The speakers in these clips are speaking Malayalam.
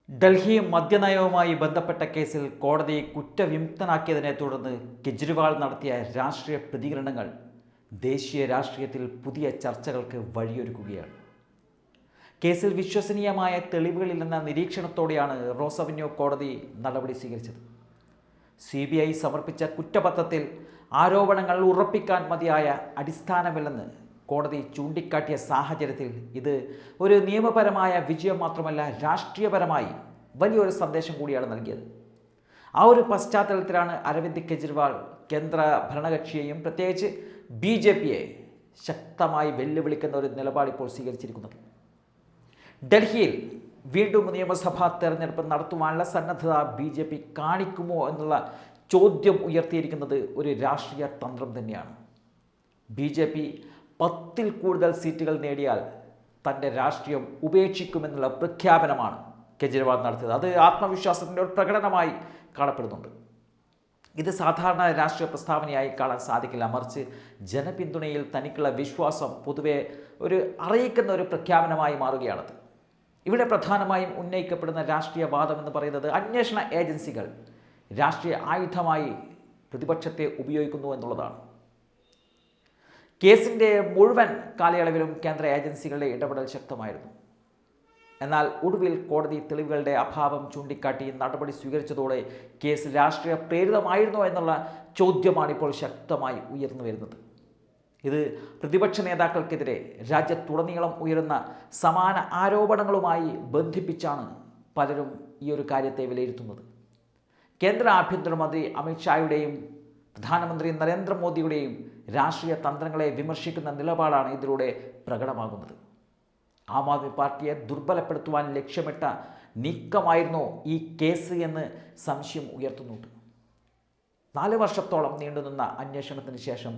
ഡൽഹി മദ്യനയവുമായി ബന്ധപ്പെട്ട കേസിൽ കോടതി കുറ്റവിമുക്തനാക്കിയതിനെ തുടർന്ന് കെജ്രിവാൾ നടത്തിയ രാഷ്ട്രീയ പ്രതികരണങ്ങൾ ദേശീയ രാഷ്ട്രീയത്തിൽ പുതിയ ചർച്ചകൾക്ക് വഴിയൊരുക്കുകയാണ്. കേസിൽ വിശ്വസനീയമായ തെളിവുകളില്ലെന്ന നിരീക്ഷണത്തോടെയാണ് റോസ് അവന്യൂ കോടതി നടപടി സ്വീകരിച്ചത്. CBI സമർപ്പിച്ച കുറ്റപത്രത്തിൽ ആരോപണങ്ങൾ ഉറപ്പിക്കാൻ മതിയായ അടിസ്ഥാനമില്ലെന്ന് കോടതി ചൂണ്ടിക്കാട്ടിയ സാഹചര്യത്തിൽ ഇത് ഒരു നിയമപരമായ വിജയം മാത്രമല്ല, രാഷ്ട്രീയപരമായി വലിയൊരു സന്ദേശം കൂടിയാണ് നൽകിയത്. ആ ഒരു പശ്ചാത്തലത്തിലാണ് അരവിന്ദ് കെജ്രിവാൾ കേന്ദ്ര ഭരണകക്ഷിയെയും പ്രത്യേകിച്ച് BJPയെ ശക്തമായി വെല്ലുവിളിക്കുന്ന ഒരു നിലപാട് ഇപ്പോൾ സ്വീകരിച്ചിരിക്കുന്നത്. ഡൽഹിയിൽ വീണ്ടും നിയമസഭാ തെരഞ്ഞെടുപ്പ് നടത്തുവാനുള്ള സന്നദ്ധത BJP കാണിക്കുമോ എന്നുള്ള ചോദ്യം ഉയർത്തിയിരിക്കുന്നത് ഒരു രാഷ്ട്രീയ തന്ത്രം തന്നെയാണ്. BJP 10-ൽ കൂടുതൽ സീറ്റുകൾ നേടിയാൽ തൻ്റെ രാഷ്ട്രീയം ഉപേക്ഷിക്കുമെന്നുള്ള പ്രഖ്യാപനമാണ് കെജ്രിവാൾ നടത്തിയത്. അത് ആത്മവിശ്വാസത്തിൻ്റെ ഒരു പ്രകടനമായി കാണപ്പെടുന്നുണ്ട്. ഇത് സാധാരണ രാഷ്ട്രീയ പ്രസ്താവനയായി കാണാൻ സാധിക്കില്ല, മറിച്ച് ജനപിന്തുണയിൽ തനിക്കുള്ള വിശ്വാസം പൊതുവെ അറിയിക്കുന്ന ഒരു പ്രഖ്യാപനമായി മാറുകയാണത്. ഇവിടെ പ്രധാനമായും ഉന്നയിക്കപ്പെടുന്ന രാഷ്ട്രീയ വാദം എന്ന് പറയുന്നത് അന്വേഷണ ഏജൻസികൾ രാഷ്ട്രീയ ആയുധമായി പ്രതിപക്ഷത്തെ ഉപയോഗിക്കുന്നു എന്നുള്ളതാണ്. കേസിൻ്റെ മുഴുവൻ കാലയളവിലും കേന്ദ്ര ഏജൻസികളുടെ ഇടപെടൽ ശക്തമായിരുന്നു. എന്നാൽ ഒടുവിൽ കോടതി തെളിവുകളുടെ അഭാവം ചൂണ്ടിക്കാട്ടി നടപടി സ്വീകരിച്ചതോടെ കേസ് രാഷ്ട്രീയ പ്രേരിതമായിരുന്നോ എന്നുള്ള ചോദ്യമാണ് ഇപ്പോൾ ശക്തമായി ഉയർന്നു വരുന്നത്. ഇത് പ്രതിപക്ഷ നേതാക്കൾക്കെതിരെ രാജ്യത്തുടനീളം ഉയരുന്ന സമാന ആരോപണങ്ങളുമായി ബന്ധിപ്പിച്ചാണ് പലരും ഈ ഒരു കാര്യത്തെ വിലയിരുത്തുന്നത്. കേന്ദ്ര ആഭ്യന്തരമന്ത്രി അമിത് ഷായുടെയും പ്രധാനമന്ത്രി നരേന്ദ്രമോദിയുടെയും രാഷ്ട്രീയ തന്ത്രങ്ങളെ വിമർശിക്കുന്ന നിലപാടാണ് ഇതിലൂടെ പ്രകടമാകുന്നത്. ആം ആദ്മി പാർട്ടിയെ ദുർബലപ്പെടുത്തുവാൻ ലക്ഷ്യമിട്ട നീക്കമായിരുന്നോ ഈ കേസ് എന്ന് സംശയം ഉയർത്തുന്നുണ്ട്. 4 വർഷത്തോളം നീണ്ടുനിന്ന അന്വേഷണത്തിന് ശേഷം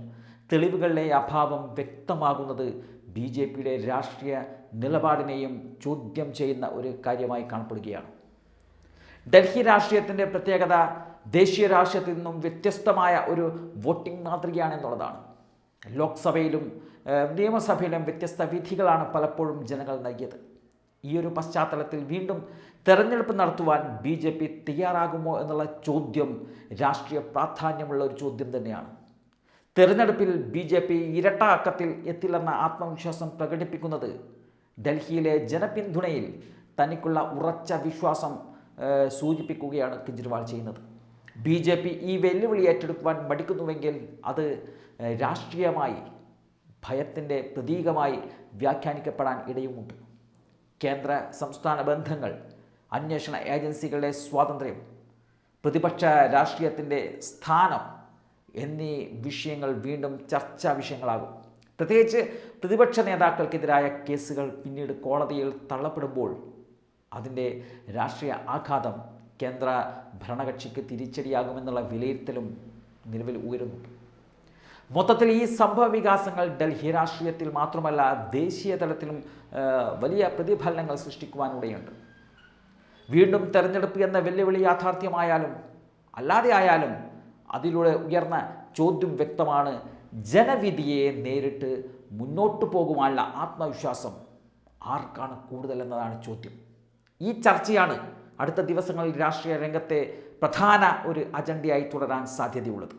തെളിവുകളുടെ അഭാവം വ്യക്തമാകുന്നത് BJPയുടെ രാഷ്ട്രീയ നിലപാടിനെയും ചോദ്യം ചെയ്യുന്ന ഒരു കാര്യമായി കാണപ്പെടുകയാണ്. ഡൽഹി രാഷ്ട്രീയത്തിൻ്റെ പ്രത്യേകത ദേശീയ രാഷ്ട്രീയത്തിൽ നിന്നും വ്യത്യസ്തമായ ഒരു വോട്ടിംഗ് മാതൃകയാണെന്നുള്ളതാണ്. ലോക്സഭയിലും നിയമസഭയിലും വ്യത്യസ്ത വിധികളാണ് പലപ്പോഴും ജനങ്ങൾ നൽകിയത്. ഈ ഒരു പശ്ചാത്തലത്തിൽ വീണ്ടും തെരഞ്ഞെടുപ്പ് നടത്തുവാൻ BJP തയ്യാറാകുമോ എന്നുള്ള ചോദ്യം രാഷ്ട്രീയ പ്രാധാന്യമുള്ള ഒരു ചോദ്യം തന്നെയാണ്. തെരഞ്ഞെടുപ്പിൽ BJP ഇരട്ട അക്കത്തിൽ എത്തില്ലെന്ന ആത്മവിശ്വാസം പ്രകടിപ്പിക്കുന്നത് ഡൽഹിയിലെ ജനപിന്തുണയിൽ തനിക്കുള്ള ഉറച്ച വിശ്വാസം സൂചിപ്പിക്കുകയാണ് കെജ്രിവാൾ ചെയ്യുന്നത്. BJP ഈ വെല്ലുവിളി ഏറ്റെടുക്കുവാൻ മടിക്കുന്നുവെങ്കിൽ അത് രാഷ്ട്രീയമായി ഭയത്തിൻ്റെ പ്രതീകമായി വ്യാഖ്യാനിക്കപ്പെടാൻ ഇടയുമുണ്ട്. കേന്ദ്ര സംസ്ഥാന ബന്ധങ്ങൾ, അന്വേഷണ ഏജൻസികളുടെ സ്വാതന്ത്ര്യം, പ്രതിപക്ഷ രാഷ്ട്രീയത്തിൻ്റെ സ്ഥാനം എന്നീ വിഷയങ്ങൾ വീണ്ടും ചർച്ചാ വിഷയങ്ങളാകും. പ്രത്യേകിച്ച് പ്രതിപക്ഷ നേതാക്കൾക്കെതിരായ കേസുകൾ പിന്നീട് കോടതിയിൽ തള്ളപ്പെടുമ്പോൾ അതിൻ്റെ രാഷ്ട്രീയ ആഘാതം കേന്ദ്ര ഭരണകക്ഷിക്ക് തിരിച്ചടിയാകുമെന്നുള്ള വിലയിരുത്തലും നിലവിൽ ഉയരുന്നുണ്ട്. മൊത്തത്തിൽ ഈ സംഭവ വികാസങ്ങൾ ഡൽഹി രാഷ്ട്രീയത്തിൽ മാത്രമല്ല ദേശീയ തലത്തിലും വലിയ പ്രതിഫലനങ്ങൾ സൃഷ്ടിക്കുവാനിടയുണ്ട്. വീണ്ടും തെരഞ്ഞെടുപ്പ് എന്ന വെല്ലുവിളി യാഥാർത്ഥ്യമായാലും അല്ലാതെ ആയാലും അതിലൂടെ ഉയർന്ന ചോദ്യം വ്യക്തമാണ്: ജനവിധിയെ നേരിട്ട് മുന്നോട്ട് പോകുവാനുള്ള ആത്മവിശ്വാസം ആർക്കാണ് കൂടുതലെന്നതാണ് ചോദ്യം. ഈ ചർച്ചയാണ് അടുത്ത ദിവസങ്ങളിൽ രാഷ്ട്രീയ രംഗത്തെ പ്രധാന ഒരു അജണ്ടയായി തുടരാൻ സാധ്യതയുള്ളത്.